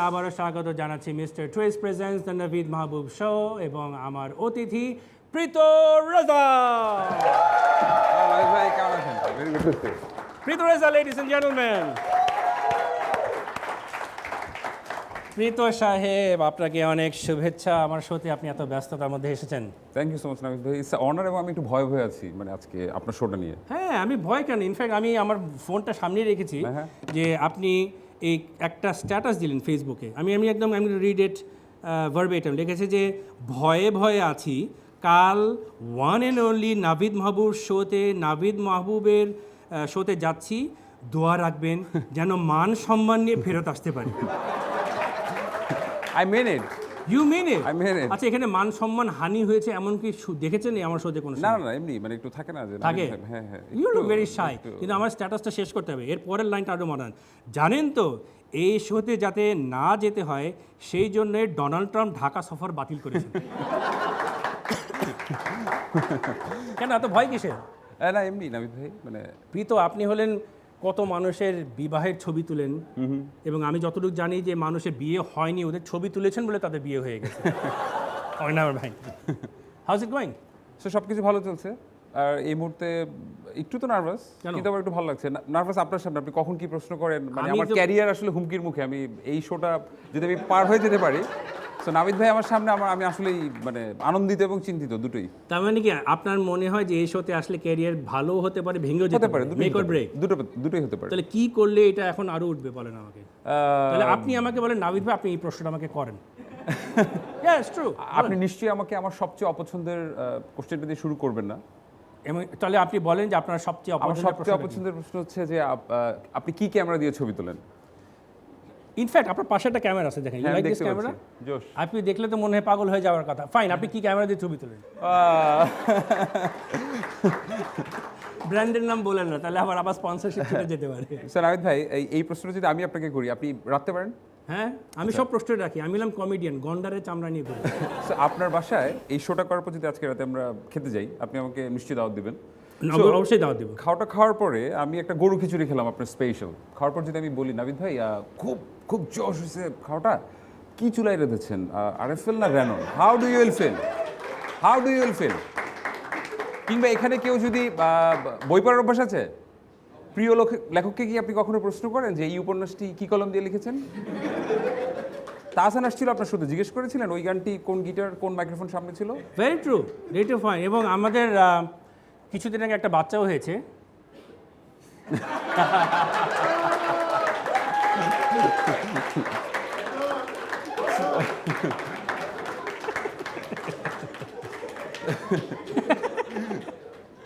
আবারও স্বাগত জানাচ্ছি mister twist presents the Navid Mahbub show এবং আমার অতিথি প্রীত রেজা। ভাই কেমন আছেন? Very good to see. Preet Reza, ladies and gentleman. Preet saheb, আপনাকে অনেক শুভেচ্ছা। আমার শোতে আপনি এত ব্যস্ততার মধ্যে এসেছেন। Thank you so much Navid ভাই। ইটস অনার এবং আমি একটু ভয় ভয়ে আছি মানে আজকে আপনার শোটা নিয়ে। হ্যাঁ, আমি ভয় কেন, ইনফ্যাক্ট আমি আমার ফোনটা সামনে রেখেছি হ্যাঁ। যে আপনি এই একটা স্ট্যাটাস দিলেন ফেসবুকে। আমি একদম রিড ইট ভার্বেটাম লিখেছে যে ভয়ে ভয়ে আছি, কাল ওয়ান অ্যান্ড অনলি নাভিদ মাহবুব শোতে নাভিদ মাহবুবের শোতে যাচ্ছি, দোয়া রাখবেন যেন মান সম্মান নিয়ে ফেরত আসতে পারি। I mean it. You mean it? I mean it. আচ্ছা, এখানে মান সম্মান হানি হয়েছে এমন কি দেখেছেন আমার শোতে কোনো না সময়? না এমনি মানে একটু থাকে না যে থাকে? হ্যাঁ হ্যাঁ ইউ লুক একটু- ভেরি শাই। একটু- কিন্তু আমার স্ট্যাটাসটা শেষ করতে হবে, এর পরের লাইনটা আরও মডার্ন। জানেন তো এই শোতে যাতে না যেতে হয় সেই জন্য ডোনাল্ড ট্রাম্প ঢাকা সফর বাতিল করেছেন। কেন এত ভয় কিসের? না এমনি নাবিদ ভাই মানে প্রীত, আপনি হলেন কত মানুষের বিবাহের ছবি তুলেন এবং আমি যতটুকু জানি যে মানুষের বিয়ে হয়নি, ওদের ছবি তুলেছেন বলে তাদের বিয়ে হয়ে গেছে। হয় না আমার ভাই? হাউজ ইট গোয়িং? সো সব কিছু ভালো চলছে। আর এই মুহূর্তে একটু তো নার্ভাস, কেন? কিন্তু আবার একটু ভালো লাগছে। নার্ভাস আপনার সামনে, আপনি কখন কি প্রশ্ন করেন মানে আমি আমার তো- ক্যারিয়ার আসলে হুমকির মুখে। আমি এই শোটা যদি আমি পার হয়ে যেতে পারি, সো নাবিদ ভাই আমার সামনে আমি আসলেই মানে আনন্দিত এবং চিন্তিত দুটোই। তার মানে কি আপনার মনে হয় যে এই শোতে আসলে ক্যারিয়ার ভালো হতে পারে, ভেঙেও যেতে হতে পারে, পারে, দুটোই মেক হতে অর পারে। ব্রেক? দুটোই হতে পারে। তাহলে কি করলে এটা এখন আরো উঠবে বলেন আমাকে। তাহলে আপনি আমাকে বলেন নাভিদ ভাই, আপনি এই প্রশ্নটা আমাকে করেন। Yes true. আপনি নিশ্চয়ই আমাকে আমার সবচেয়ে অপছন্দের কোশ্চেনটা দিয়ে শুরু করবেন না? তাহলে আপনি বলেন যে আপনার সবচেয়ে আমার অপছন্দের সবচেয়ে প্রশ্ন। অপছন্দের প্রশ্ন হচ্ছে যে আপনি কি ক্যামেরা দিয়ে ছবি তোলেন? ইনফ্যাক্ট আপনার পাশে একটা ক্যামেরা আছে, দেখেন। ইউ হ্যাঁ, লাইক দিস দেখতে ক্যামেরা? পাচ্ছি। জোশ। আপনি দেখলে তো মনে হয় পাগল হয়ে যাওয়ার কথা। ফাইন, আপনি কি ক্যামেরা দিয়ে ছবি তোলেন? ব্র্যান্ডের নাম বলেন না, তাহলে আবার স্পন্সরশিপ ছুটে যেতে পারে। স্যার নাবিদ ভাই, এই প্রশ্নটা যদি আমি আপনাকে করি, আপনি রাখতে পারেন? হ্যাঁ, আমি সব প্রশ্ন রাখি। আমি হলাম কমেডিয়ান, গন্ডারের চামড়া নিয়ে করি। So, আপনার বাসায় এই শোটা করার পর যদি আজকে রাতে আমরা খেতে যাই, আপনি আমাকে নিশ্চয়ই দাওয়াত দিবেন। অবশ্যই দাওয়াত দেবো। খাওয়াটা খাওয়ার পরে আমি একটা গরু খিচুড়ি খেলাম আপনার স্পেশাল। খাওয়ার পর যদি আমি বলি নাবিদ ভাই খুব খুব জশ হয়েছে খাওয়াটা, কি চুলাই রেঁধেছেন, আরএফএল না র্যানন, how do you will feel? How do you will feel? কিংবা এখানে কেউ যদি বই পড়ার অভ্যাস আছে, প্রিয় লেখককে কি আপনি কখনো প্রশ্ন করেন যে এই উপন্যাসটি কি কলম দিয়ে লিখেছেন? তাহসান আসছিল আপনার সাথে, জিজ্ঞেস করেছিলেন ওই গানটি কোন গিটার কোন মাইক্রোফোন সামনে ছিল? Very true, very fine. এবং আমাদের কিছুদিন আগে একটা বাচ্চাও হয়েছে।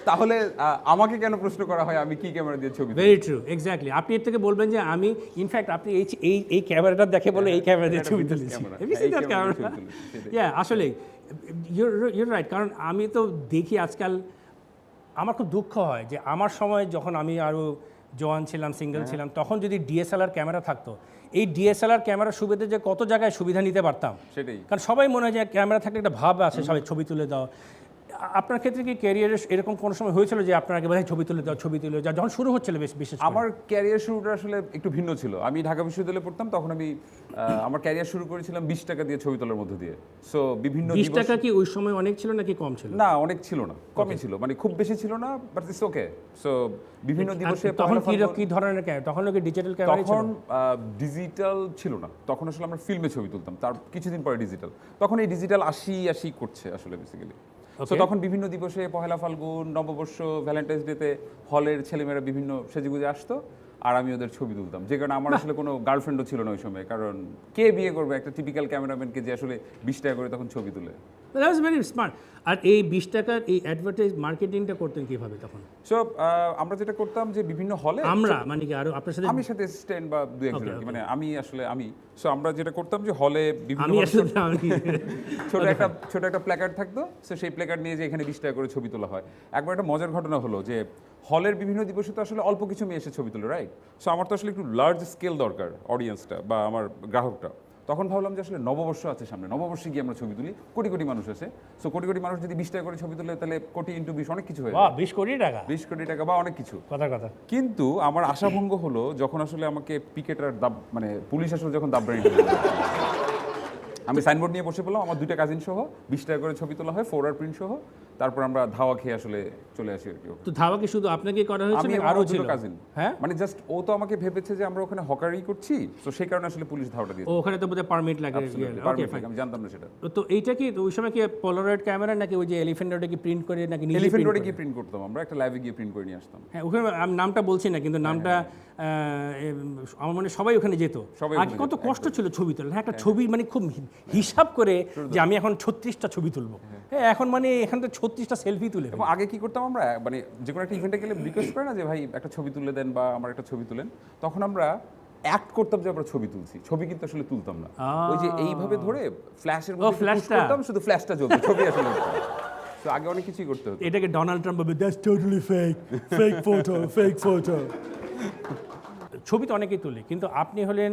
তাহলে আমাকে কেন প্রশ্ন করা হয় আমি কি ক্যামেরা দিয়ে ছবি তুলি? Very true, exactly. আপনি এর থেকে বলবেন যে আমি ইনফ্যাক্ট আপনি এই ক্যামেরাটা দেখে বলে এই ক্যামেরা দিয়ে এটা ছবি বিশেষ তুলেছি। ক্যামেরা। Have you seen এই that ক্যামেরা দিয়ে camera? ছবি তুলেছি, সেটাই। Yeah, আসলে ইউর রাইট। কারণ আমি তো দেখি আজকাল, আমার খুব দুঃখ হয় যে আমার সময় যখন আমি আরও জওয়ান ছিলাম, সিঙ্গেল ছিলাম, তখন যদি ডিএসএলআর ক্যামেরা থাকতো, এই ডিএসএলআর ক্যামেরার সুবিধা যে কত জায়গায় সুবিধা নিতে পারতাম। সেটাই। কারণ সবাই মনে হয় যে ক্যামেরা থাকলে একটা ভাব আছে, সবাই ছবি তুলে দাও। আপনার ক্ষেত্রে কি ক্যারিয়ারে এরকম কোনো সময় হয়েছিল যে আপনাকে বলে ছবি তুলে দাও, ছবি তুলে দাও, যখন শুরু হচ্ছিল বিশেষ করে? আমার ক্যারিয়ার শুরুটা আসলে একটু ভিন্ন ছিল। আমি ঢাকা বিশ্ববিদ্যালয়ে পড়তাম, তখন আমি আমার ক্যারিয়ার শুরু করেছিলাম 20 টাকা দিয়ে ছবি তোলার মধ্যে দিয়ে। সো বিভিন্ন 20 টাকা কি ওই সময় অনেক ছিল নাকি কম ছিল? না, অনেক ছিল না, কমই ছিল, মানে খুব বেশি ছিল না, বাট ইটস ওকে। সো বিভিন্ন দিবসে তখন পহেলা কি ধরনের ক্যামেরা? তখন কি ডিজিটাল ক্যামেরা ছিল? তখন ডিজিটাল ছিল না, তখন আসলে আমরা ফিল্মে ছবি তুলতাম, তার কিছুদিন পরে ডিজিটাল। তখন এই ডিজিটাল আসি করছে আসলে বেসিক্যালি। তো তখন বিভিন্ন দিবসে পহেলা ফাল্গুন, নববর্ষ, ভ্যালেন্টাইন্স ডেতে হলের ছেলেমেয়েরা বিভিন্ন সেজেগুজে আসতো, আর আমি ওদের ছবি তুলতাম। যে কারণে আমার আসলে কোনো গার্লফ্রেন্ডও ছিল না ওই সময়, কারণ কে বিয়ে করবে একটা টিপিক্যাল ক্যামেরাম্যানকে যে আসলে 20 টাকা করে তখন ছবি তুলে। That was very smart. আর এই 20 টাকার এই অ্যাডভার্টাইজ মার্কেটিংটা করতেন কিভাবে তখন? সো আমরা যেটা করতাম যে বিভিন্ন হলে আমরা মানে কি আরো আপনার সাথে? আমি সাথে অ্যাসিস্ট্যান্ট বা দু একজন আর কি, মানে আমি সো আমরা যেটা করতাম যে হলে বিভিন্ন আমি আসলে ছোট একটা প্ল্যাকার্ড থাকতো। সো সেই প্ল্যাকার্ড নিয়ে যে এখানে 20 টাকা করে ছবি তোলা হয়। একবার একটা মজার ঘটনা হলো যে হলের বিভিন্ন দিবসে তো আসলে অল্প কিছু মেয়ে এসে ছবি তোলে, রাইট? সো আমার তো আসলে একটু লার্জ স্কেল দরকার অডিয়েন্সটা বা আমার গ্রাহকটা। তখন ভাবলাম যে আসলে নববর্ষ আছে সামনে, নববর্ষে গিয়ে আমরা ছবি তুলি, কোটি কোটি মানুষ আছে, সো কোটি কোটি মানুষ যদি 20 টাকা করে ছবি তুলে তাহলে কোটি ইন্টু 20 অনেক কিছু হয়ে বাহ, যায়, 20 কোটি টাকা, 20 কোটি টাকা বা অনেক কিছু। কথা। কিন্তু আমার আশাভঙ্গ হলো যখন আসলে আমাকে পিকেটার মানে পুলিশ আসলে যখন দাবরানি আমি সাইনবোর্ড নিয়ে বসে পড়লাম, আমার 2টা কাজিন সহ 20 টাকা করে ছবি তোলা হয়, 4R প্রিন্ট সহ, তারপর আমরা ধাওয়া খেয়ে আসলে চলে আসি আর কি। তো ধাওয়া কি শুধু আপনাকে করা হয়েছে আমি নাকি আরো ছিল? কাজিন, হ্যাঁ, মানে জাস্ট ও তো আমাকে ভেবেছে যে আমরা ওখানে হকারি করছি, তো সেই কারণে আসলে পুলিশ ধাওয়াটা দিয়েছে। ওখানে তো বোধহয় পারমিট লাগে। Okay fine. আমি জানতাম না সেটা। তো এইটা কি ওই সময় কি পোলারয়েড ক্যামেরা নাকি ওই যে এলিফ্যান্ট রোডে কি প্রিন্ট করে নাকি নিজে এলিফ্যান্ট রোডে গিয়ে প্রিন্ট করতাম, আমরা একটা ল্যাবে গিয়ে প্রিন্ট করে নিয়ে আসতাম। হ্যাঁ, ওখানে আমি নামটা বলছি না, কিন্তু নামটা আমার মানে সবাই ওখানে যেত। সবাই আগে কত কষ্ট ছিল ছবি তোলা। হ্যাঁ, একটা ছবি মানে খুব হিসাব করে যে আমি এখন 36টা ছবি তুলবো। হ্যাঁ, এখন মানে এখান থেকে 36টা সেলফি তুলে। এবং আগে কি করতাম আমরা, মানে যে কোনো একটা ইভেন্টে গেলে রিকোয়েস্ট করে না যে ভাই একটা ছবি তুলে দেন বা আমার একটা ছবি তুলেন, তখন আমরা অ্যাক্ট করতাম যে আমরা ছবি তুলছি, ছবি কিন্তু আসলে তুলতাম না। ওই যে এইভাবে ধরে ফ্ল্যাশের মধ্যে পুশ করতাম, শুধু ফ্ল্যাশটা জ্বলতো, ছবি আসলে তো আগে অনেক কিছুই করতে হতো। এটাকে ডোনাল্ড ট্রাম্প বলবে that's totally fake, fake photo, fake photo. ছবি তো অনেকেই তুলে, কিন্তু আপনি হলেন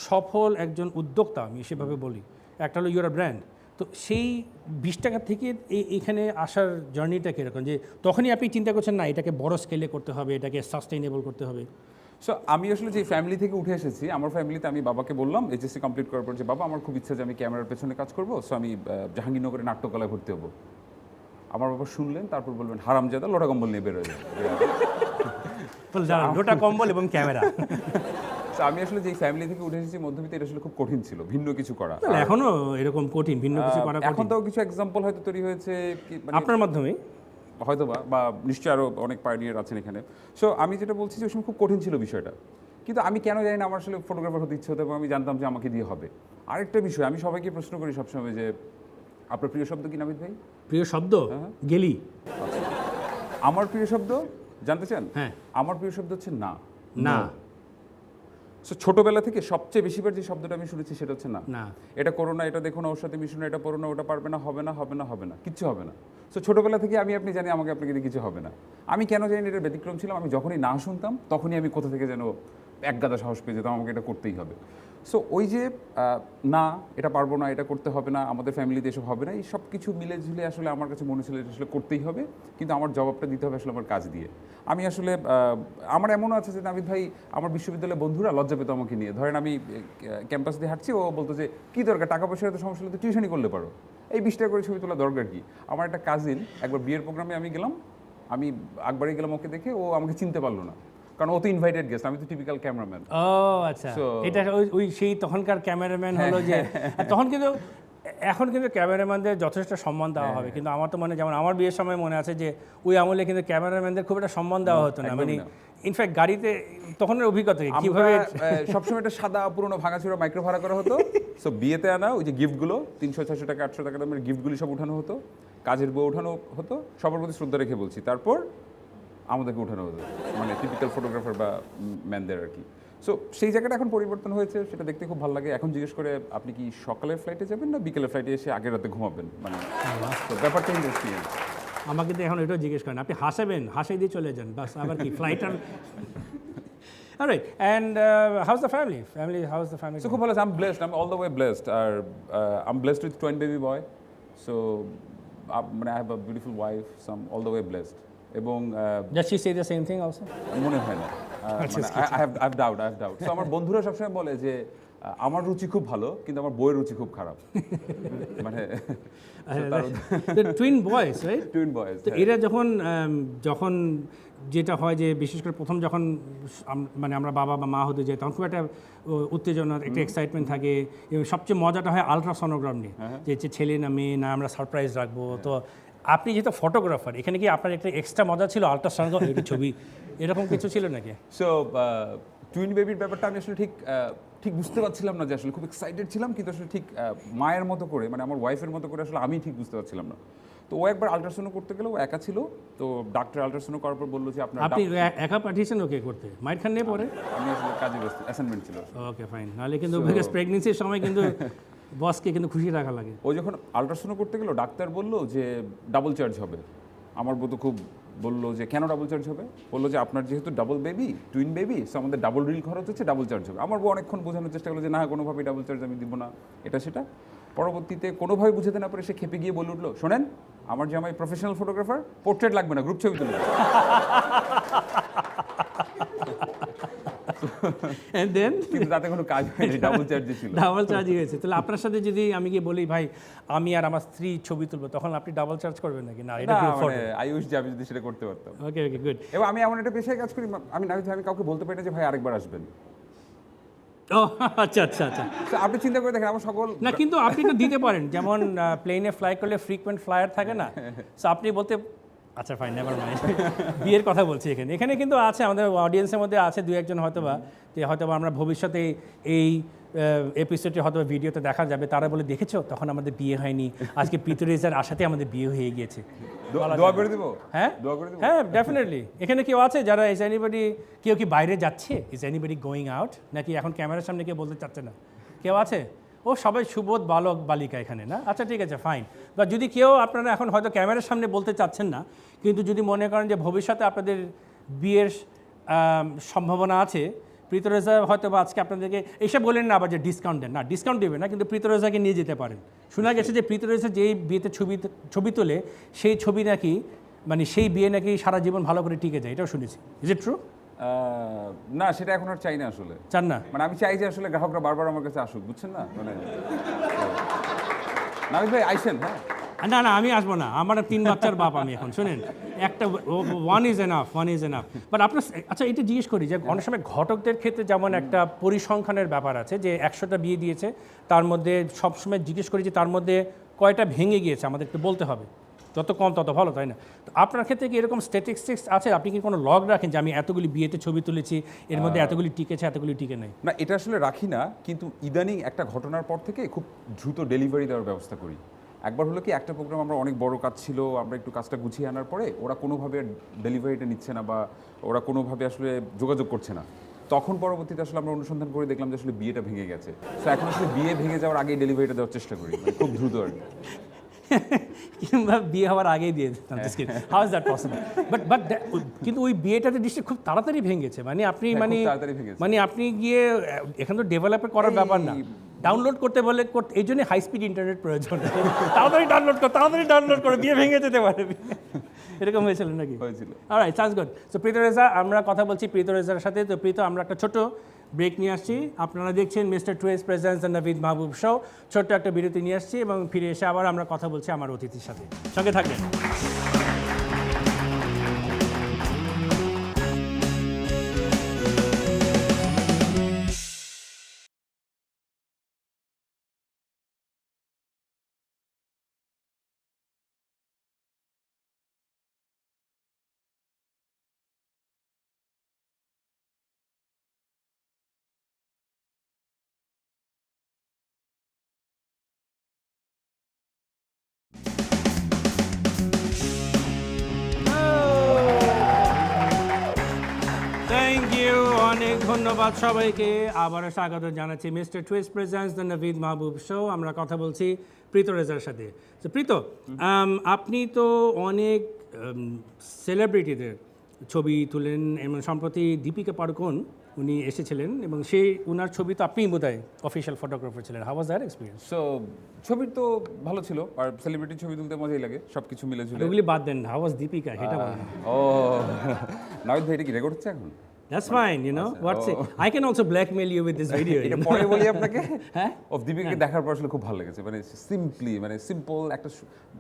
সফল একজন উদ্যোক্তা, আমি সেভাবে বলি। একটা হলো ইউর ব্র্যান্ড। তো সেই 20 টাকা থেকে এইখানে আসার জার্নিটা কীরকম, যে তখনই আপনি চিন্তা করছেন না এটাকে বড় স্কেলে করতে হবে, এটাকে সাস্টেইনেবল করতে হবে? সো আমি আসলে যে ফ্যামিলি থেকে উঠে এসেছি, আমার ফ্যামিলিতে আমি বাবাকে বললাম এইচএসসি কমপ্লিট করার পর যে বাবা আমার খুব ইচ্ছা যে আমি ক্যামেরার পেছনে কাজ করবো, সো আমি জাহাঙ্গীরনগরে নাট্যকলায় ভর্তি হবো। আমার বাবা শুনলেন, তারপর বলবেন হারামজাদা, লোটা কম্বল নিয়ে বেরোয় যায়। লোটা কম্বল এবং ক্যামেরা। আমি আসলে যে ফ্যামিলি থেকে উঠে এসেছি মধ্যবিত্ত, এটা আসলে খুব কঠিন ছিল ভিন্ন কিছু করা। এখনো এরকম কঠিন, ভিন্ন কিছু করা কঠিন। এখন তো কিছু এক্সাম্পল হয়তো তৈরি হয়েছে আপনার মাধ্যমে, হয়তো বা নিশ্চয়ই আরও অনেক পাইনিয়ার আছেন এখানে। সো আমি যেটা বলছি যে ওই সময় খুব কঠিন ছিল বিষয়টা, কিন্তু আমি কেন জানি না আমার আসলে ফটোগ্রাফার হতে ইচ্ছে হতো এবং আমি জানতাম যে আমাকে দিয়ে হবে। আরেকটা বিষয় আমি সবাইকে প্রশ্ন করি সবসময় যে আপনার প্রিয় শব্দ কি নাবিদ ভাই? প্রিয় শব্দ গেলি। আমার প্রিয় শব্দ জানতে চান? হ্যাঁ, আমার প্রিয় শব্দ হচ্ছে না। না। সো ছোটবেলা থেকে সবচেয়ে বেশিবার যে শব্দটা আমি শুনেছি সেটা হচ্ছে না। না, এটা করো না, এটা দেখো না, ওর সাথে মিশো না, এটা পড়ো না, ওটা পারবে না, হবে না, হবে না, হবে না, কিচ্ছু হবে না। সো ছোটবেলা থেকে আপনি জানি আমাকে আপনাকে দিয়ে কিছু হবে না। আমি কেন জানি এটা ব্যতিক্রম ছিলাম, আমি যখনই না শুনতাম তখনই আমি কোথা থেকে যেন এক গাদা সাহস পেয়ে যেতাম আমাকে এটা করতেই হবে। সো ওই যে না, এটা পারবো না, এটা করতে হবে না, আমাদের ফ্যামিলিতে এসব হবে না, এই সব কিছু মিলে ঝুলে আসলে আমার কাছে মনে ছিল এটা আসলে করতেই হবে, কিন্তু আমার জবাবটা দিতে হবে আসলে আমার কাজ দিয়ে। আমি আসলে আমার এমনও আছে যে নাবিদ ভাই, আমার বিশ্ববিদ্যালয়ের বন্ধুরা লজ্জা পেত আমাকে নিয়ে। ধরেন আমি ক্যাম্পাস দিয়ে হাঁটছি, ও বলতো যে কী দরকার, টাকা পয়সার এত সমস্যা হলে তো টিউশনই করলে পারো, এই 20 টাকা করে ছবি তোলা দরকার কি? আমার একটা কাজিন একবার বিয়ের প্রোগ্রামে আমি গেলাম, আমি আকবারে গেলাম, ওকে দেখে ও আমাকে চিনতে পারলো না, কারণ ও তো ইনভাইটেড গেস্ট, আমি তো টিপিক্যাল ক্যামেরাম্যান। ও আচ্ছা, এটা ওই সেই তখনকার ক্যামেরাম্যান হলো যে তখন কিন্তু, এখন কিন্তু ক্যামেরাম্যানদের যথেষ্ট সম্মান দেওয়া হবে, কিন্তু আমার তো মানে যেমন আমার বিয়ের সময় মনে আছে যে ওই আমলে কিন্তু ক্যামেরাম্যানদের খুব একটা সম্মান দেওয়া হতো না, মানে ইনফ্যাক্ট গাড়িতে তখনের অভিজ্ঞতা কিভাবে সবসময় একটা সাদা পুরোনো ভাঙাচোরা মাইক্রো ভাড়া করা হতো। সো বিয়েতে আনা ওই যে গিফটগুলো 300, 600 টাকা, 800 টাকা দামের গিফটগুলি সব উঠানো হতো, কাজের বউ উঠানো হতো, সবার প্রতি শ্রদ্ধা রেখে বলছি, তারপর আমাদেরকে উঠানো হতো, মানে টিপিক্যাল ফটোগ্রাফার বা ম্যানদের আর কি। সো সেই জায়গাটা এখন পরিবর্তন হয়েছে, সেটা দেখতে খুব ভালো লাগে। এখন জিজ্ঞেস করে আপনি কি সকালের ফ্লাইটে যাবেন না বিকেলের ফ্লাইটে এসে আগের রাতে ঘুমাবেন, মানে ব্যাপারটা ইন্টারেস্টিং। আমাকে তো এখন এটাও জিজ্ঞেস করেন, আপনি হাসাবেন, হাসাই দিয়ে চলে যান, বাস আবার কি ফ্লাইট আর। Alright, and how's the family? How's the family? So খুব ভালো, I'm blessed, I'm all the way blessed. I'm blessed with twin baby boy. So মানে I have a beautiful wife, so I'm all the way blessed. এবং Does she say the same thing also? মনে হয় না, I have doubt. So আমার বন্ধুরা সবসময় বলে যে আমার রুচি খুব ভালো, কিন্তু আমার বইয়ের রুচি খুব খারাপ। মানে twin boys, right? Twin boys. তো এরা যখন যেটা হয় যে বিশেষ করে প্রথম যখন মানে আমরা বাবা বা মা হতে যাই, তখন খুব একটা উত্তেজনা, একটা এক্সাইটমেন্ট থাকে, এবং সবচেয়ে মজাটা হয় আলট্রাসনোগ্রাম নিয়ে, যে ছেলে না মেয়ে না আমরা সারপ্রাইজ রাখবো। তো আপনি যেহেতু ফটোগ্রাফার, এখানে কি আপনার একটা এক্সট্রা মজা ছিল আলট্রাসনোগ্রাম ছবি, এরকম কিছু ছিল নাকি? সো টুইন বেবির ব্যাপারটা আমি আসলে ঠিক বুঝতে পারছিলাম না, যে আসলে খুব এক্সাইটেড ছিলাম, কিন্তু আসলে ঠিক মায়ের মতো করে, মানে আমার ওয়াইফের মতো করে আসলে আমি ঠিক বুঝতে পারছিলাম না। তো ও একবার আলট্রাসাউন্ড করতে গেলে ও একা ছিল, তো ডাক্তার আলট্রাসাউন্ড করার পর বললো যে আপনি একা পাঠিয়েছেন ওকে করতে, মায়ের খান নিয়ে পরে? আমি আসলে কাজে ব্যস্ত, অ্যাসাইনমেন্ট ছিল। ওকে ফাইন, নাহলে কিন্তু প্রেগনেন্সির সময় কিন্তু বসকে কিন্তু খুশি রাখা লাগে। ও যখন আলট্রাসাউন্ড করতে গেল, ডাক্তার বললো যে ডাবল চার্জ হবে। আমার বউ তো খুব বললো যে কেন ডাবল চার্জ হবে, বললো যে আপনার যেহেতু double baby, twin baby, so আমাদের ডাবল রিল খরচ হচ্ছে, ডাবল চার্জ হবে। আমার বউ অনেকক্ষণ বোঝানোর চেষ্টা করলো যে না, কোনোভাবেই ডাবল চার্জ আমি দিব না, এটা সেটা। পরবর্তীতে কোনোভাবে বুঝাতে না পারে সে খেপে গিয়ে বলে উঠলো, শোনেন আমার যে আমার প্রফেশনাল ফটোগ্রাফার, পোর্ট্রেট লাগবে না, গ্রুপ ছবি তুলবে। And then কিন্তু তাতে কোনো কাজ হয়নি, ডাবল চার্জে ছিল। ডাবল চার্জই হয়েছে। তাহলে আপনার সাথে যদি আমি গিয়ে বলি ভাই আমি আর আমার স্ত্রী ছবি তুলবো, তখন আপনি ডাবল চার্জ করবেন নাকি? না, এটা গ্রুপ ফটো। আই উইশ যে আমি যদি সেটা করতে পারতাম। ওকে ওকে গুড। এবং আমি এমন একটা পেশায় কাজ করি, আমি নাহিদ ভাই, আমি কাউকে বলতে পারি না যে ভাই আরেকবার আসবেন। ও আচ্ছা আচ্ছা আচ্ছা। So, আপনি চিন্তা করে দেখেন আমার সকল না কিন্তু আপনি তো দিতে পারেন, যেমন প্লেনে ফ্লাই করলে ফ্রিকোয়েন্ট ফ্লায়ার থাকে না, সো আপনি বলতে, আচ্ছা ফাইন, নেভার মাইন্ড। বিয়ের কথা বলছি এখানে কিন্তু আছে আমাদের অডিয়েন্সের মধ্যে আছে দু একজন হয়তোবা, যে হয়তোবা আমরা ভবিষ্যতে এই এপিসোডটি হয়তো ভিডিওতে দেখা যাবে, তারা বলে দেখেছো তখন আমাদের বিয়ে হয়নি, আজকে পিতরেজার আশাতে আমাদের বিয়ে হয়ে গিয়েছে। দোয়া করে দিব। হ্যাঁ দোয়া করে দিব। হ্যাঁ ডেফিনেটলি। এখানে কেউ আছে যারা ইজ এনিবডি, কেউ কি বাইরে যাচ্ছে, ইজ এনিবডি গোয়িং আউট, নাকি এখন ক্যামেরার সামনে কেউ বলতে চাচ্ছে না? কেউ আছে? ও সবাই সুবোধ বালক বালিকা এখানে না? আচ্ছা ঠিক আছে ফাইন। বা যদি কেউ আপনারা এখন হয়তো ক্যামেরার সামনে বলতে চাচ্ছেন না, কিন্তু যদি মনে করেন যে ভবিষ্যতে আপনাদের বিয়ের সম্ভাবনা আছে, প্রীতরেজা হয়তো বা আজকে আপনাদেরকে এসে বলেন না আবার যে ডিসকাউন্ট দেন, না ডিসকাউন্ট দেবে না, কিন্তু প্রীতরেজাকে নিয়ে যেতে পারেন। শোনা গেছে যে প্রীতরেজা যেই বিয়েতে ছবি তোলে, সেই ছবি নাকি মানে সেই বিয়ে নাকি সারা জীবন ভালো করে টিকে যায়, এটাও শুনেছি। Is it true? না, সেটা এখন আর চাই না আসলে। চান না? মানে আমি চাই যে আসলে গ্রাহকরা বারবার আমার কাছে আসুক, বুঝছেন না? মানে নাহিদ ভাই আইসেন। হ্যাঁ না না আমি আসবো না, আমার 3 বাচ্চার বাপ আমি এখন। শুনেন, একটা ওয়ান ইজ এনাফ। বাট আপনার আচ্ছা এটা জিজ্ঞেস করি যে অনেক সময় ঘটকদের ক্ষেত্রে যেমন একটা পরিসংখ্যানের ব্যাপার আছে, যে 100টা বিয়ে দিয়েছে, তার মধ্যে সবসময় জিজ্ঞেস করি যে তার মধ্যে কয়টা ভেঙে গিয়েছে, আমাদের একটু বলতে হবে, যত কম তত ভালো, তাই না? তো আপনার ক্ষেত্রে কি এরকম স্ট্যাটিস্টিক্স আছে? আপনি কি কোনো লগ রাখেন যে আমি এতগুলি বিয়েতে ছবি তুলেছি, এর মধ্যে এতগুলি টিকেছে, এতগুলি টিকে নেই? না, এটা আসলে রাখি না, কিন্তু ইদানিং একটা ঘটনার পর থেকে খুব দ্রুত ডেলিভারি দেওয়ার ব্যবস্থা করি। একবার হলো কি, একটা প্রোগ্রাম আমরা অনেক বড় কাজ ছিল, আমরা একটু কাজটা গুছিয়ে আনার পরে ওরা কোনোভাবে ডেলিভারিটা নিচ্ছে না, বা ওরা কোনোভাবে আসলে যোগাযোগ করছে না। তখন পরবর্তীতে আসলে আমরা অনুসন্ধান করে দেখলাম যে আসলে বিয়েটা ভেঙে গেছে। তো এখন আসলে বিয়ে ভেঙে যাওয়ার আগেই ডেলিভারিটা দেওয়ার চেষ্টা করি, মানে খুব দ্রুত আর কি। কিংবা বিয়ে হওয়ার আগেই দিয়ে দিতাম। How is that possible? But কিন্তু ওই বিয়েটাতে দৃষ্টি খুব তাড়াতাড়ি ভেঙেছে, মানে আপনি মানে তাড়াতাড়ি ভেঙেছে। মানে আপনি গিয়ে এখানে তো ডেভেলপ করার ব্যাপার না, ডাউনলোড করতে বলে এই জন্য হাই স্পিড ইন্টারনেট প্রয়োজন। তাড়াতাড়ি ডাউনলোড করে বিয়ে ভেঙে যেতে পারে। এরকম হয়েছিল নাকি? হয়েছিল। Alright, sounds good. সো প্রীতরেজা, আমরা কথা বলছি প্রীতরেজার সাথে। তো প্রীত, আমরা একটা ছোট ব্রেক নিয়ে আসছি। আপনারা দেখছেন Mister Twist presents the Navid Mahbub show. ছোট্ট একটা বিরতি নিয়ে আসছি এবং ফিরে এসে আবার আমরা কথা বলছি আমার অতিথির সাথে। সঙ্গে থাকবেন। থ্যাংক ইউ, অনেক ধন্যবাদ সবাইকে। আবারও স্বাগত জানাচ্ছি Mister Twist presents the Navid Mahbub show. আমরা কথা বলছি প্রীতরেজার সাথে। তো প্রীত, আপনি তো অনেক সেলিব্রিটিদের ছবি তুলেন, এবং সম্প্রতি দীপিকা পাড়ুকোন উনি এসেছিলেন, এবং সেই উনার ছবি তো আপনিই বোধহয় অফিসিয়াল ফটোগ্রাফার ছিলেন। How was that experience? So ছবি তো ভালো ছিল, আর সেলিব্রিটি ছবি তুলতে মজাই লাগে, সব কিছু মিলে ঝুলে। ওগুলি বাদ দেন, হাউ ওয়াজ দীপিকা সেটা বলেন। ও নাহিদ ভাই, এটা কি রেকর্ড হচ্ছে এখন? That's fine, you know. What's it? I can also blackmail you with this video. এটা পরে বলি আপনাকে। হ্যাঁ? অফ দীপিকাকে দেখার পর আসলে খুব ভালো লেগেছে, মানে সিম্পলি, মানে সিম্পল একটা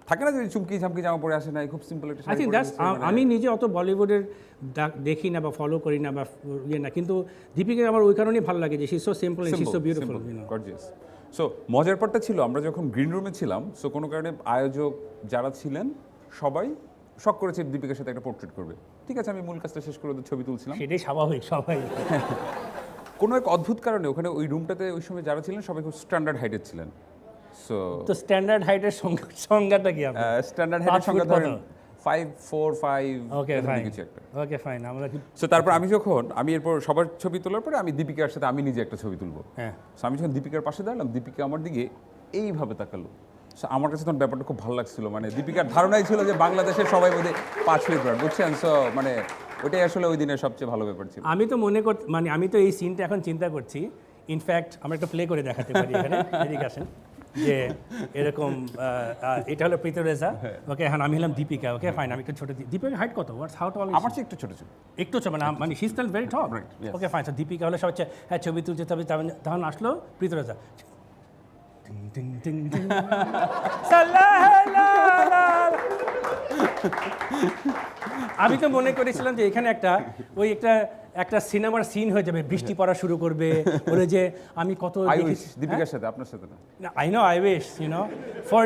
থাকে না যে চুমকি ঝামকি জামা পরে আসে না, খুব সিম্পল একটা I শাড়ি think পরে that's এসেছে, মানে- আমি নিজে অত বলিউডের দেখি না বা ফলো করি না বা ইয়ে না, কিন্তু দীপিকা আমার ওই কারণেই ভালো লাগে যে she is so simple and she is so beautiful, you know. Gorgeous. So মজার পার্টটা ছিল, আমরা যখন গ্রিন রুমে ছিলাম, সো কোনো কারণে আয়োজক যারা ছিলেন সবাই শখ করেছে দীপিকার সাথে একটা পোর্ট্রেট করবে। ঠিক আছে, আমি মূল কাজটা শেষ করে ওদের ছবি তুলছিলাম। সেটাই স্বাভাবিক, সবাই। কোনো এক অদ্ভুত কারণে ওখানে ওই রুমটাতে ওই সময় যারা ছিলেন সবাই খুব স্ট্যান্ডার্ড হাইটের ছিলেন। সো তো স্ট্যান্ডার্ড হাইটের সংজ্ঞাটা কি আপনার? স্ট্যান্ডার্ড 5 হাইটের সংখ্যা ফুট ধরেন 5, 4, 5 ওকে ফাইন, কিছু একটা। Okay fine. আমরা সো তারপর আমি এরপর সবার ছবি তোলার পরে আমি দীপিকার সাথে আমি নিজে একটা ছবি তুলবো। হ্যাঁ, সো আমি যখন দীপিকার পাশে দাঁড়ালাম, দীপিকা আমার দিকে এইভাবে তাকালো, So, আমার কাছে তখন ব্যাপারটা খুব ভালো লাগছিল, মানে দীপিকার ধারণাই ছিল যে বাংলাদেশের সবাই বোধহয় 5 ফিট ব্রড, বুঝছেন? সো মানে ওইটাই আসলে ওই দিনের সবচেয়ে ভালো ব্যাপার ছিল। আমি তো মনে করতে মানে আমি তো এই সিনটা এখন চিন্তা করছি, ইনফ্যাক্ট আমরা একটা প্লে করে দেখাতে পারি এখানে, এদিকে আসেন, যে এরকম এটা হলো প্রীতরেজা, ওকে, এখন আমি হলাম দীপিকা, ওকে ফাইন, আমি একটু ছোট, দীপিকার হাইট কত, হোয়াটস হাউ টল? আমার চেয়ে একটু ছোট ছিল। একটু ছোট, মানে she still very tall, Right, yes. Okay fine. So Deepika হলো সবচেয়ে, হ্যাঁ ছবি তুলছে, তখন আসলো প্রীতরেজা, টিং টিং টিং আমি তো মনে করেছিলাম যে এখানে ওই একটা সিনেমার সিন হয়ে যাবে, বৃষ্টি পড়া শুরু করবে, বলে যে আমি কত দীপিকার সাথে, আপনার সাথে না। I know, I wish, for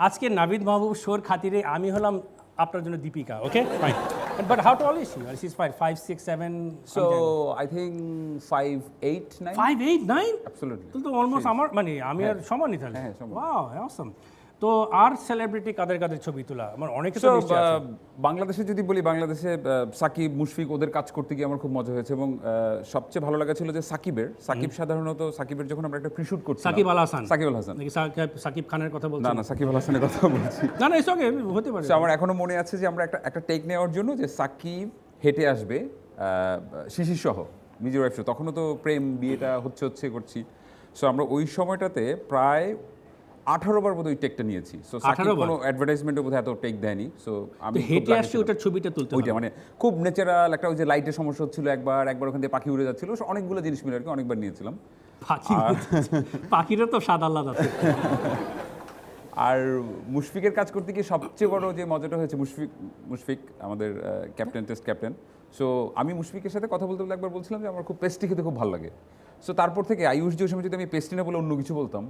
আজকে নাভিদ মাহবুব শোর খাতিরে আমি হলাম আপনার জন্য Deepika, okay fine. But how tall is she? She is 5, 6, 7, so I think 5, 8, 9। 5, 8, 9? Absolutely. তো অলমোস্ট আমার, মানে আমি আর সমানই তাহলে। হ্যাঁ, সমান। Wow, awesome. তো আর সেলিব্রিটি কাদের ছবি তোলা আমার অনেকে তো So, নিশ্চয়ই আছে। বাংলাদেশে যদি বলি, বাংলাদেশে সাকিব, মুশফিক, ওদের কাজ করতে গিয়ে আমার খুব মজা হয়েছে, এবং সবচেয়ে ভালো লাগা ছিল যে সাকিব সাধারণত সাকিবের যখন আমরা একটা প্রি-শুট করছি, সাকিব আল হাসান, সাকিব আল হাসান, নাকি সাকিব খানের কথা না বলছেন? না, সাকিব আল হাসানের কথা বলছি। না না, ইটস ওকে, হতে পারে। So, আমার এখনো মনে আছে যে আমরা একটা টেক নেওয়ার জন্য যে সাকিব হেঁটে আসবে শিশির সহ, নিজের ওয়াইফ, তখনও তো প্রেম বিয়েটা হচ্ছে করছি। সো আমরা ওই সময়টাতে প্রায় 18 বার বোধহয় টেকটা নিয়েছি। সো সাকিব 18 বার? কোনো অ্যাডভার্টাইজমেন্টে বোধহয় এত টেক দেয়নি। সো আমি তো হেঁটে আসছে ওটার ছবিটা তুলতে ওইটা মানে খুব ন্যাচারাল একটা, ওই যে লাইটের সমস্যা হচ্ছিল, একবার ওখান থেকে পাখি উড়ে যাচ্ছিল, অনেকগুলো জিনিস মিলে আর কি, অনেকবার নিয়েছিলাম। পাখিরও তো স্বাদ আলাদা আছে। আর মুশফিকের কাজ করতে গিয়ে সবচেয়ে বড় যে মজাটা হয়েছে, মুশফিক আমাদের টেস্ট ক্যাপ্টেন। সো আমি মুশফিকের সাথে কথা বলতে একবার বলছিলাম যে আমার খুব পেস্ট্রি খেতে খুব ভালো লাগে। সো তারপর থেকে আয়ুষ যে সময় যদি আমি পেস্ট্রি না বলে অন্য কিছু বলতাম,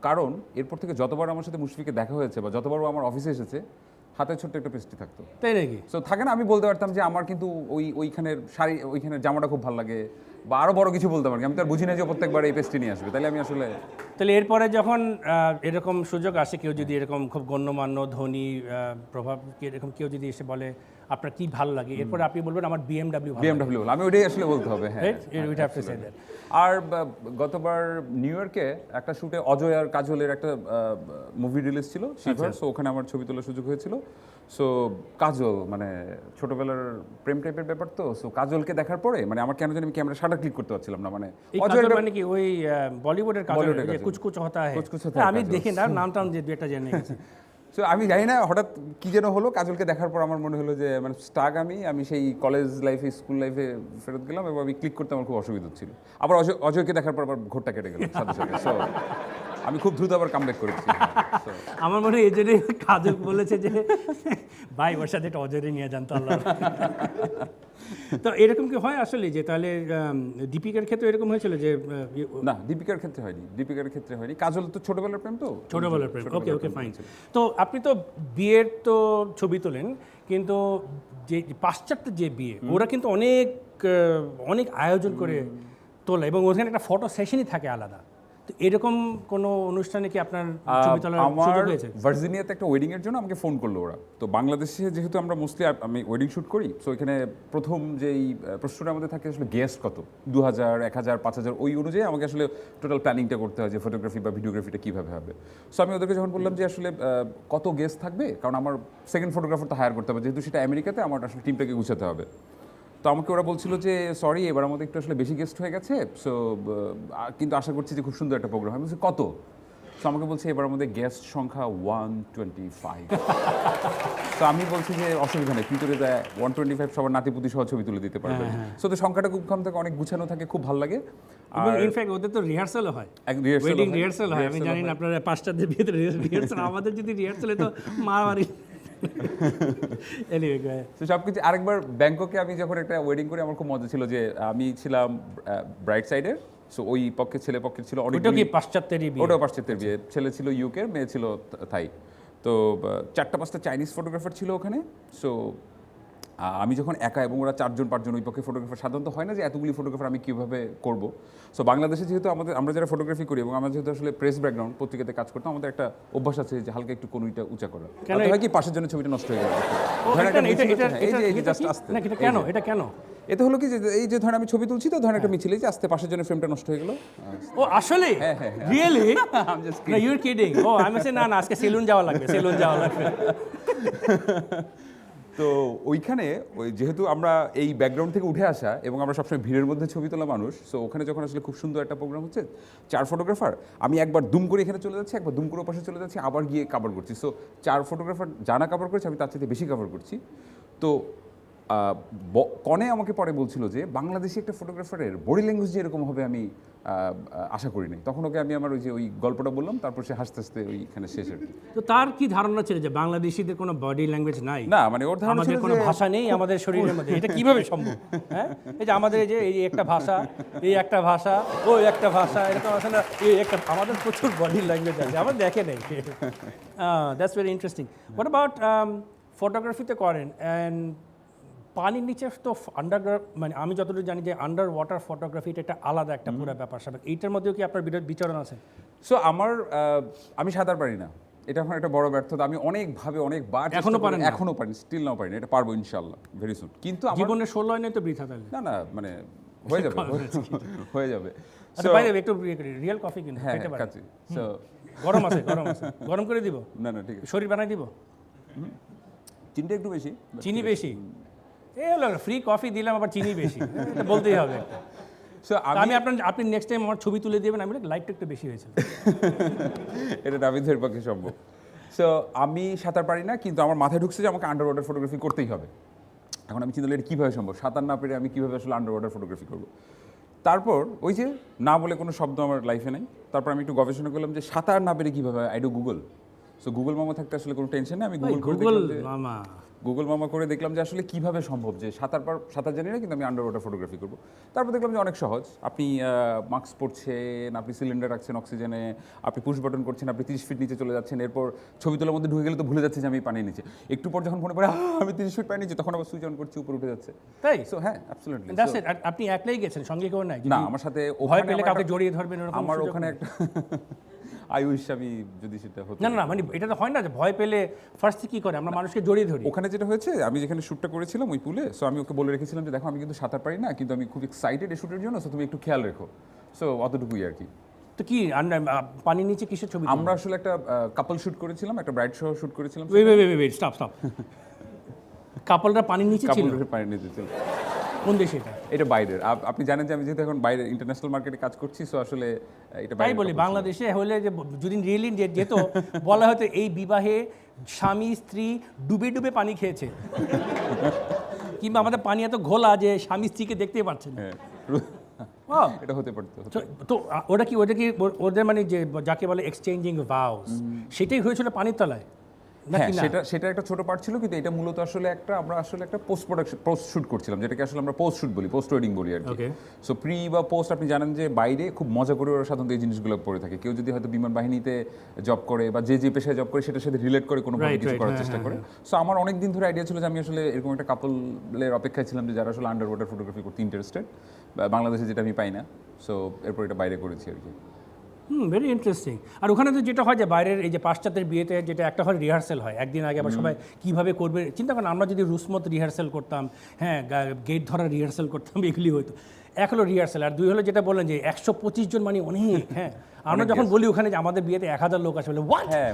কারণ এরপর থেকে যতবার আমার সাথে মুশফিকে দেখা হয়েছে বা যতবার ও আমার অফিসে এসেছে, হাতে ছোট্ট একটা পেস্ট্রি থাকতো। তাই নাকি? সো থাকে না, আমি বলতে পারতাম যে আমার কিন্তু ওইখানের শাড়ি, ওইখানের জামাটা খুব ভালো লাগে, বা আরও বড় কিছু বলতে পারি, আমি তো আর বুঝি না যে প্রত্যেকবার এই পেস্ট্রি নিয়ে আসবে। তাহলে আমি আসলে এরপরে যখন এরকম সুযোগ আসে, কেউ যদি এরকম খুব গণ্যমান্য ধনী প্রভাব এরকম কেউ যদি এসে বলে আপনার কি ভালো লাগে, এরপরে আপনি বলবেন আমার বিএমডব্লিউ ভালো লাগে। বিএমডব্লিউ, আমি ওইটাই আসলে বলতে হবে, হ্যাঁ। You'd have to say that. আর গতবার নিউ ইয়র্কে একটা শুটে অজয় আর কাজলের একটা মুভি রিলিজ ছিল, শিভার। সো ওখানে আমার ছবি তোলার সুযোগ হয়েছিল। সো কাজল মানে ছোটবেলার প্রেম টাইপের ব্যাপার, তো সো কাজলকে দেখার পরে মানে আমার কেন জানি আমি ক্যামেরা শাটার ক্লিক করতে পারছিলাম না, মানে এই কাজল মানে কি ওই বলিউডের কাজল, বলিউডের যে কাজল। কুচকুচ হতা হয়? কুচকুচ হতা হ্যাঁ, হ্যায় আমি কাজল। দেখি না, নাম টাম যে দুইটা জেনে গেছি। সো আমি জানি না হঠাৎ কি যেন হলো, কাজলকে দেখার পর আমার মনে হলো যে মানে স্টাক, আমি সেই কলেজ লাইফে, স্কুল লাইফে ফেরত গেলাম, এবং আমি ক্লিক করতে আমার খুব অসুবিধা হচ্ছিল। আবার অজয়কে দেখার পর আবার ঘোরটা কেটে গেল সাথে সাথে। সো আমি খুব দ্রুত আবার কামব্যাক করেছি। So, আমার মনে হয় এই জন্য কাজল বলেছে যে ভাই ওর সাথে একটা অজয় নিয়ে জানতো আল্লাহ। তো এরকম কি হয় আসলে, যে তাহলে দীপিকার ক্ষেত্রে এরকম হয়েছিল যে না, দীপিকার ক্ষেত্রে হয়নি। কাজল তো ছোটবেলার প্রেম, তো ছোটবেলার প্রেম, ওকে ফাইন। তো আপনি তো বিয়ের তো ছবি তোলেন, কিন্তু যে পাশ্চাত্যের যে বিয়ে, ওরা কিন্তু অনেক আয়োজন করে তোলে, এবং ওখানে একটা ফটো সেশনই থাকে আলাদা। তো এরকম কোনো অনুষ্ঠানে কি আপনার ছবি তোলার আমার সুযোগ হয়েছে? ভার্জিনিয়াতে একটা ওয়েডিং এর জন্য আমাকে ফোন করলো ওরা। তো বাংলাদেশে যেহেতু আমরা মোস্টলি আমি ওয়েডিং শুট করি, সো এখানে প্রথম যেই প্রশ্নটা আমাদের থাকে আসলে গেস্ট কত, 2000, 1000, 5000, ওই অনুযায়ী আমাকে আসলে টোটাল প্ল্যানিংটা করতে হয় যে ফটোগ্রাফি বা ভিডিওগ্রাফিটা কীভাবে হবে। সো আমি ওদেরকে যখন বললাম যে আসলে কত গেস্ট থাকবে, কারণ আমার সেকেন্ড ফটোগ্রাফার তো হায়ার করতে হবে, যেহেতু সেটা আমেরিকাতে, আমার আসলে টিমটাকে গুছাতে হবে। তো আমাকে ওরা বলছিল যে সরি, এবার আমাদের একটু আসলে বেশি গেস্ট হয়ে গেছে, সো কিন্তু আশা করছি যে খুব সুন্দর একটা প্রোগ্রাম। আমি বলছি কত? সো আমাকে বলছে এবার আমাদের গেস্ট সংখ্যা 125। তো আমি বলছি যে অসুবিধা নেই, ভিতরে 125 সবার নাতিপুতি সহ ছবি তুলে দিতে পারবে। সো তো সংখ্যাটা খুব কম থাকে, অনেক গুছানো থাকে, খুব ভালো লাগে। এবং ইনফ্যাক্ট ওদের তো রিহার্সালও হয়, ওয়েডিং রিহার্সাল হয়। আমি জানি না আপনারা পাঁচটাদের বিয়েতে রিহার্সাল, আমাদের যদি রিহার্সালে তো মারামারি। তো সব কিছু। আরেকবার ব্যাংককে আমি যখন একটা ওয়েডিং করি, আমার খুব মজা ছিল যে আমি ছিলাম ব্রাইট সাইডের। সো ওই পক্ষে ছেলে পক্ষের ছিল অনেক, ওটা কি পাশ্চাত্যেরই বিয়ে? ওটাও পাশ্চাত্যের বিয়ে। ছেলে ছিল ইউকের, মেয়ে ছিল থাই। তো 4-5টা চাইনিজ ফটোগ্রাফার ছিল ওখানে। সো আমি যখন একা এবং ওরা 4-5 ওই পক্ষে ফটোগ্রাফার, সাধারণত হয় না যে এতগুলি ফটোগ্রাফার আমি কীভাবে করব। সো বাংলাদেশে যেহেতু আমরা যারা ফটোগ্রাফি করি এবং আমরা যেহেতু আসলে প্রেস ব্যাকগ্রাউন্ড, পত্রিকাতে কাজ করতাম, আমাদের একটা অভ্যাস আছে যে হালকা একটু কনুইটা উঁচা করা। তাতে হয় কি পাশের জন্য ছবিটা নষ্ট হয়ে গেল। এতে হলো কি যে এই যে ধরেন আমি ছবি তুলছি, তো ধরেন একটা মিছিল, এই যে আস্তে পাশের জন্য ফ্রেমটা নষ্ট হয়ে গেল। ও আসলে রিয়েলি না, ইউ আর কিডিং। ও আমি সে না আজকে সেলুন যাওয়া লাগবে। তো ওইখানে যেহেতু আমরা এই ব্যাকগ্রাউন্ড থেকে উঠে আসা এবং আমরা সবসময় ভিড়ের মধ্যে ছবি তোলা মানুষ, সো ওখানে যখন আসলে খুব সুন্দর একটা প্রোগ্রাম হচ্ছে, 4 ফটোগ্রাফার, আমি একবার দুম করে এখানে চলে যাচ্ছি, একবার দুম করে পাশে চলে যাচ্ছি, আবার গিয়ে কভার করছি। সো 4 ফটোগ্রাফার জানা কভার করছে, আমি তার চাইতে বেশি কভার করছি। তো কনে আমাকে পরে বলছিল যে বাংলাদেশি একটা ফটোগ্রাফারের বডি ল্যাঙ্গুয়েজ যে এরকম হবে আমি আশা করিনি। তখন ওকে আমি আমার ওই গল্পটা বললাম, তারপর সে হাসতে হাসতে ওইখানে শেষ আর কি। তো তার কি ধারণা ছিল যে বাংলাদেশিদের কোনো বডি ল্যাঙ্গুয়েজ নাই? না, মানে ওর ধারণা ছিল কোনো ভাষা নেই আমাদের শরীরের মধ্যে, এটা কিভাবে সম্ভব? হ্যাঁ, এই যে আমাদের এই একটা ভাষা, এই একটা ভাষা, ওই একটা ভাষা, এরকম আছে না, এই একটা, আমাদের প্রচুর বডি ল্যাঙ্গুয়েজ আছে, আমার দেখে নেই। That's very interesting. What about ফটোগ্রাফিতে করেন অ্যান্ড পানির নিচে তো আন্ডারগ্রাউন্ড, মানে আমি যতটুকু জানি যে আন্ডার ওয়াটার ফটোগ্রাফি এটা একটা আলাদা একটা পুরো ব্যাপার স্যাপার, এইটার মধ্যেও কি আপনার বিচরণ আছে? সো আমি সাঁতার পারি না, এটা এখন একটা বড় ব্যর্থতা। আমি অনেকবার এখনো পারি, স্টিল নাও পারি না। এটা পারবো ইনশাআল্লাহ ভেরি সুন। কিন্তু জীবনে 16 হয় নাই তো বৃথা তাহলে? না, মানে হয়ে যাবে, হয়ে যাবে। আচ্ছা বাইরে একটু রিয়েল কফি কিনে খেতে পারি। সো গরম আছে, গরম করে দিব? না ঠিক আছে, শরীর বানাই দিব। চিনিটা একটু বেশি, চিনি বেশি। এই হলো ফ্রি কফি দিলাম, আবার চিনি বেশি, এটা বলতেই হবে। সো আপনি নেক্সট টাইম আমার ছবি তুলে দেবেন, আমি লাইটটা একটু বেশি হয়েছিল। এটা নাবিদের পক্ষে সম্ভব। সো আমি সাঁতার পারি না, কিন্তু আমার মাথায় ঢুকছে যে আমাকে আন্ডার ওয়াটার ফটোগ্রাফি করতেই হবে। এখন আমি চিন্তা করি এটা কীভাবে সম্ভব, সাঁতার না পেরে আমি কীভাবে আসলে আন্ডার ওয়াটার ফটোগ্রাফি করবো। তারপর ওই যে না বলে কোনো শব্দ আমার লাইফে নেই। তারপর আমি একটু গবেষণা করলাম যে সাঁতার না পেরে কীভাবে, I do Google. So Google মামা থাকতে আসলে কোনো টেনশন নেই, আমি গুগল মামা করে দেখলাম যে আসলে কীভাবে সম্ভব যে সাঁতার জানি না কিন্তু আমি আন্ডার ওয়াটার ফটোগ্রাফি করবো। তারপর দেখলাম যে অনেক সহজ। আপনি মাস্ক পরছেন, আপনি সিলিন্ডার রাখছেন অক্সিজেনে, আপনি পুশ বাটন করছেন, আপনি 30 ফিট নিচে চলে যাচ্ছেন, এরপর ছবি তোলার মধ্যে ঢুকে গেলে তো ভুলে যাচ্ছে যে আমি পানির নিচে। একটু পর যখন মনে পড়ে আমি 30 ফিট পানি নিচে, তখন আবার সুইচ অন করছি, উপরে উঠে যাচ্ছে। তাই? সো হ্যাঁ, অ্যাবসলিউটলি। আপনি একলাই গেছেন, সঙ্গে কেউ নাই? না, আমার সাথে ভয় পেলে কাউকে জড়িয়ে ধরবেন এরকম? আমার ওখানে একটা আই উইশ আমি যদি সেটা হতো। না মানে এটা তো হয় না যে ভয় পেলে ফার্স্ট কি করে আমরা মানুষকে জড়িয়ে ধরি। ওখানে যেটা হয়েছে, আমি যেখানে শ্যুটটা করেছিলাম ওই পুলে, সো আমি ওকে বলে রেখেছিলাম যে দেখো আমি কিন্তু সাঁতার পারি না, কিন্তু আমি খুব এক্সাইটেড এই শ্যুটের জন্য, সো তুমি একটু খেয়াল রেখো। সো অতটুকুই আর কি। তো কি পানির নিচে কিসের ছবি? আমরা আসলে একটা কাপল শ্যুট করেছিলাম, একটা ব্রাইড সহ শ্যুট করেছিলাম। স্টপ কাপলরা পানির নিচে ছিল? পানির নিচে ছিল। কোন দেশে এটা? এটা বাইরের। আপনি জানেন যে আমি যেহেতু এখন বাইরে ইন্টারন্যাশনাল মার্কেটে কাজ করছি, সো আসলে এটা তাই বলি বাংলাদেশে হলে যে যদি রিয়েলি যেত বলা হয়তো এই বিবাহে স্বামী স্ত্রী ডুবে ডুবে পানি খেয়েছে, কিংবা আমাদের পানি এত ঘোলা যে স্বামী স্ত্রীকে দেখতেই পাচ্ছে না। এটা হতে পারতো। তো ওটা কি ওদের মানে যে যাকে বলে এক্সচেঞ্জিং ভাউস, সেটাই হয়েছিল পানির তলায়? হ্যাঁ, সেটা একটা ছোট পার্ট ছিল, কিন্তু এটা মূলত আসলে আমরা আসলে একটা পোস্ট শুট করছিলাম, যেটাকে আসলে আমরা পোস্ট শুট বলি, পোস্ট ওয়েডিং বলি আর কি। সো প্রি বা পোস্ট, আপনি জানেন যে বাইরে খুব মজা করে ওরা সাধারণত এই জিনিসগুলো পড়ে থাকে। কেউ যদি হয়তো বিমান বাহিনীতে জব করে বা যে পেশায় জব করে সেটার সাথে রিলেট করে কোনোভাবে কিছু করার চেষ্টা করে। সো আমার অনেক দিন ধরে আইডিয়া ছিল যে আমি আসলে এরকম একটা কাপলের অপেক্ষায় ছিলাম যে যারা আসলে আন্ডার ওয়াটার ফটোগ্রাফি করতে ইন্টারেস্টেড, বাংলাদেশে যেটা আমি পাই না। সো এরপর এটা বাইরে করেছি আর কি। Very interesting. আর ওখানে তো যেটা হয় যে বাইরের এই যে পাশ্চাত্যের বিয়েতে যেটা একটা হয় রিহার্সেল হয় একদিন আগে, আবার সবাই কীভাবে করবে চিন্তা করেন। আমরা যদি রুসমত রিহার্সেল করতাম, হ্যাঁ গেট ধরার রিহার্সেল করতাম, এগুলি হতো। এক হলো রিহার্সেল, আর দুই হলো যেটা বললেন যে 125 জন মানে অনেক। হ্যাঁ, আমরা যখন বলি ওখানে যে আমাদের বিয়েতে 1000 লোক আসে, বলে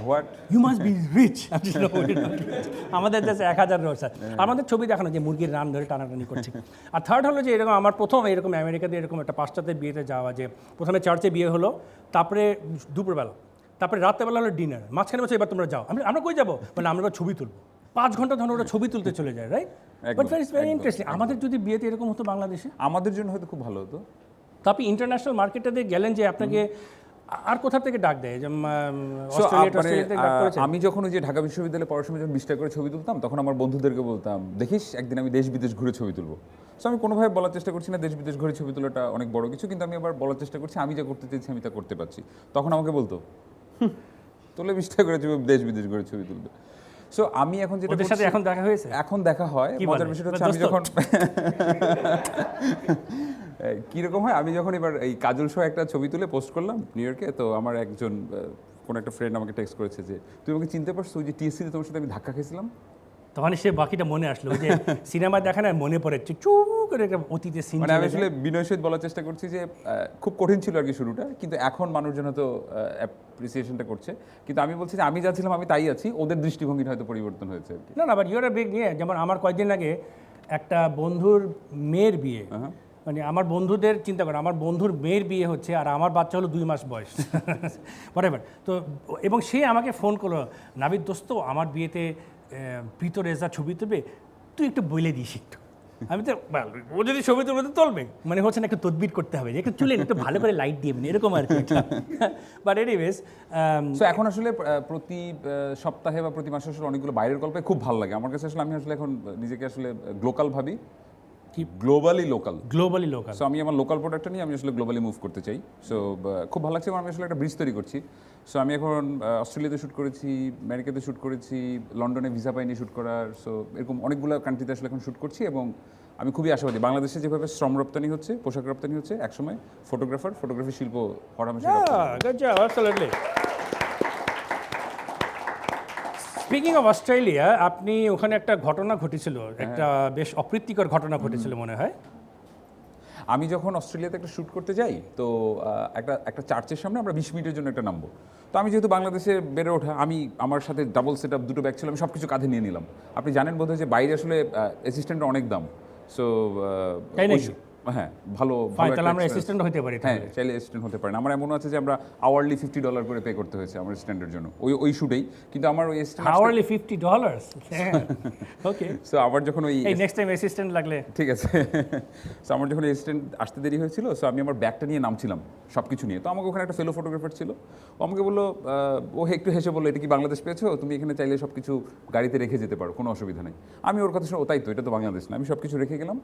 what you must be rich. আমাদের দেশে 1000 লোক আছে। আমাদের ছবি দেখানো যে মুরগির রান ধরে টানাটানি করছে। আর থার্ড হলো যে এরকম আমার প্রথম এরকম আমেরিকাতে এরকম একটা পাশ্চাত্যের বিয়েতে যাওয়া, যে প্রথমে চার্চে বিয়ে হলো, তারপরে দুপুরবেলা, তারপরে রাত্রেবেলা হলো ডিনার, মাঝখানে বসে এবার তোমরা যাও। আমরা কই যাবো? মানে আমরা ছবি তুলবো। 5 ঘন্টা ধরে ওরা ছবি তুলতে চলে যায়, right? But it's very interesting. আমাদের যদি বিয়েতে এরকম হতো বাংলাদেশে, আমাদের জন্য হয়তো খুব ভালো হতো। তো আপনি ইন্টারন্যাশনাল মার্কেটে গেলেন যে আপনাকে আর কোথা থেকে ডাক দেয়? আমি যখন ওই যে ঢাকা বিশ্ববিদ্যালয়ে পড়াশোনা যখন 20টা করে ছবি তুলতাম, তখন আমার বন্ধুদেরকে বলতাম দেখিস একদিন আমি দেশ বিদেশ ঘুরে ছবি তুলবো। সো আমি কোনোভাবে বলার চেষ্টা করছি না দেশ বিদেশ ঘুরে ছবি তোলাটা অনেক বড় কিছু, কিন্তু আমি আবার বলার চেষ্টা করছি আমি যা করতে চাইছি আমি তা করতে পারছি। তখন আমাকে বলতো তোলে 20টা করে ছবি দেশ বিদেশ ঘুরে ছবি তুলবে। সো আমি এখন যেটা ওদের সাথে করছি- এখন দেখা হয়েছে? এখন দেখা হয়। কি মজার বলে? বিষয়টা হচ্ছে আমি দোস্ত? যখন কিরকম হয়, আমি যখন এবার এই কাজল সহ একটা ছবি তুলে পোস্ট করলাম নিউ ইয়র্কে, তো আমার একজন কোন একটা ফ্রেন্ড আমাকে টেক্সট করেছে যে তুমি আমাকে চিনতে পারছো, ওই যে টিএসসিতে তোমার সাথে আমি ধাক্কা খেয়েছিলাম। তখনই সে বাকিটা মনে আসলো, ওই যে সিনেমা দেখা না মনে পড়ে চু করে একটা অতীতের সিন। মানে আমি আসলে বিনয় সহিত বলার চেষ্টা করছি যে খুব কঠিন ছিল আর কি শুরুটা, কিন্তু এখন মানুষজন হয়তো অ্যাপ্রিসিয়েশনটা করছে। কিন্তু আমি বলছি যে আমি যা ছিলাম আমি তাই আছি, ওদের দৃষ্টিভঙ্গিটা হয়তো পরিবর্তন হয়েছে আর কি। না বাট ইউর বিগ নিয়ে, যেমন আমার কয়েকদিন আগে একটা বন্ধুর মেয়ের বিয়ে, মানে আমার বন্ধুদের চিন্তা করে, আমার বন্ধুর মেয়ের বিয়ে হচ্ছে আর আমার বাচ্চা হলো 2 মাস বয়স whatever। তো এবং সে আমাকে ফোন করলো, নাবিদ দোস্ত আমার বিয়েতে প্রীত রেজা ছবি তুলবে, তুই একটু বলে দিস একটু। আমি তো ও যদি ছবি তুলবে তো তুলবে, মানে হচ্ছে না একটু তদবির করতে হবে, যে একটু চুলেন একটু ভালো করে লাইট দিয়ে এরকম আর কি। বাট এনিওয়েজ, সো এখন আসলে প্রতি সপ্তাহে বা প্রতি মাসে আসলে অনেকগুলো বাইরের গল্পে খুব ভালো লাগে আমার কাছে। আসলে আমি আসলে এখন নিজেকে আসলে গ্লোকাল ভাবি, কি globally local. Globally local. So আমি আমার লোকাল প্রোডাক্টটা নিয়ে আমি আসলে গ্লোবালি মুভ করতে চাই। সো খুব ভালো লাগছে, আমি আসলে একটা ব্রিজ তৈরি করছি। সো আমি এখন অস্ট্রেলিয়াতে শ্যুট করেছি, আমেরিকাতে শ্যুট করেছি, লন্ডনে ভিসা পাইনি শ্যুট করার। সো এরকম অনেকগুলো কান্ট্রিতে আসলে এখন শ্যুট করছি, এবং আমি খুবই আশাবাদী বাংলাদেশে যেভাবে শ্রম রপ্তানি হচ্ছে, পোশাক রপ্তানি হচ্ছে, একসময় ফটোগ্রাফি শিল্প হরহামেশা Good job, absolutely. Speaking of Australia, আপনি ওখানে একটা ঘটনা ঘটেছিল, একটা বেশ অপ্রীতিকর ঘটনা ঘটেছিল মনে হয়। আমি যখন অস্ট্রেলিয়াতে একটা শ্যুট করতে যাই, তো একটা চার্চের সামনে আমরা 20 মিনিটের জন্য একটা নামবো। তো আমি যেহেতু বাংলাদেশে বেড়ে ওঠা, আমি আমার সাথে ডাবল সেট আপ 2টো ব্যাগ ছিল, আমি সব কিছু কাঁধে নিয়ে নিলাম। আপনি জানেন বোধহয় যে বাইরে আসলে অ্যাসিস্ট্যান্টের অনেক দাম। সো তাই নাকি? হ্যাঁ, ভালো ফাইন, একটা তাহলে আমরা experience। অ্যাসিস্ট্যান্ট হতে পারি হ্যাঁ, তাহলে। চাইলে অ্যাসিস্ট্যান্ট হতে পারেন। আমার এমন আছে যে আমরা আওয়ারলি $50 করে পে করতে হয়েছে আমার স্ট্যান্ডের জন্য, ওই শুটেই। কিন্তু আমার ওই আওয়ারলি $50? ওকে। সো আমার যখন ওই এই নেক্সট টাইম অ্যাসিস্ট্যান্ট লাগলে। ঠিক আছে। সো আমার যখন অ্যাসিস্ট্যান্ট আসতে দেরি হয়েছিল, সো আমি আমার ব্যাগটা নিয়ে নামছিলাম সব কিছু নিয়ে। তো আমাকে ওখানে একটা ফেলো ফটোগ্রাফার ছিল, ও আমাকে বললো, ও একটু হেসে বললো, এটা কি বাংলাদেশ পেয়েছো? তুমি এখানে চাইলে সব কিছু গাড়িতে রেখে যেতে পারো, কোনো অসুবিধা নেই। আমি ওর কথা শুনে, ও তাই তো, এটা তো বাংলাদেশ না। আমি সব কিছু রেখে গেলাম।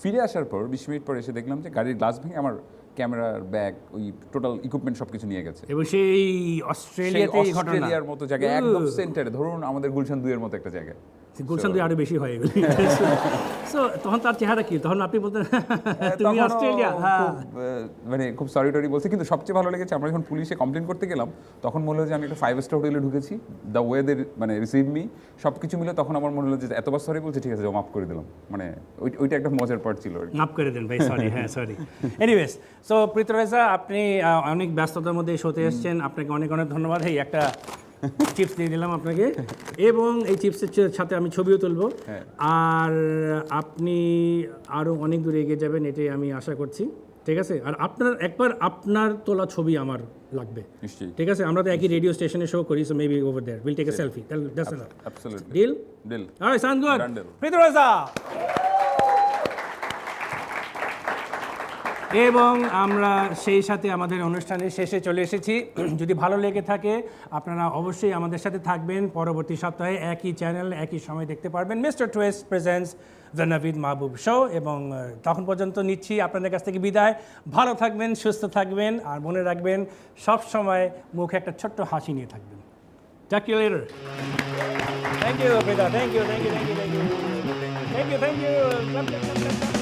ফিরে আসার পর 20 মিনিট পর এসে দেখলাম যে গাড়ির গ্লাস ভেঙে আমার ক্যামেরার ব্যাগ, ওই টোটাল ইকুইপমেন্ট সব কিছু নিয়ে গেছে। এবং সেই অস্ট্রেলিয়াতে এই ঘটনা, অস্ট্রেলিয়ার মতো জায়গায়, একদম সেন্টারে, ধরুন আমাদের গুলশান 2 এর মতো একটা জায়গায়। গুলশান 2 আরো বেশি হয় এগুলো। সো তখন তার চেহারা কি? তখন আপনি বলতেন তুমি তখনও অস্ট্রেলিয়া? খুব, মানে খুব সরি টরি বলছে। কিন্তু সবচেয়ে ভালো লেগেছে, আমরা যখন পুলিশে কমপ্লেন করতে গেলাম, তখন মনে হলো যে আমি একটা 5 স্টার হোটেলে ঢুকেছি। দ্য ওয়ে দে মানে রিসিভ মি, সব কিছু মিলে তখন আমার মনে হলো যে এতবার সরি বলছে, ঠিক আছে মাফ করে দিলাম। মানে ওইটা একটা মজার পার্ট ছিল। মাফ করে দেন ভাই, সরি। হ্যাঁ, সরি। এনিওয়েজ, সো প্রীত রেজা, আপনি অনেক ব্যস্ততার মধ্যে শোতে এসেছেন, আপনাকে অনেক অনেক ধন্যবাদ। এই একটা চিপস দিয়ে দিলাম আপনাকে, এবং এই চিপসের সাথে আমি ছবিও তুলব। আর আপনি আরও অনেক দূরে এগিয়ে যাবেন, এটাই আমি আশা করছি। ঠিক আছে? আর আপনার তোলা ছবি আমার লাগবে। নিশ্চয়ই। ঠিক আছে? আমরা তো একই রেডিও স্টেশনে শো করি, so maybe over there will take a selfie. That's enough. Absolutely. Deal? Deal. Alright, sound good. Done deal. Preet Reza. এবং আমরা সেই সাথে আমাদের অনুষ্ঠানের শেষে চলে এসেছি। যদি ভালো লেগে থাকে, আপনারা অবশ্যই আমাদের সাথে থাকবেন। পরবর্তী সপ্তাহে একই চ্যানেল, একই সময় দেখতে পারবেন Mister Twist presents the Navid Mahbub show. এবং তখন পর্যন্ত নিচ্ছি আপনাদের কাছ থেকে বিদায়। ভালো থাকবেন, সুস্থ থাকবেন, আর মনে রাখবেন সব সময় মুখে একটা ছোট্ট হাসি নিয়ে থাকবেন। Talk to you later. Thank you, Prita. Thank you. Thank you. Thank you. Thank you. Thank you. Thank you. Clap, clap, clap, clap, clap.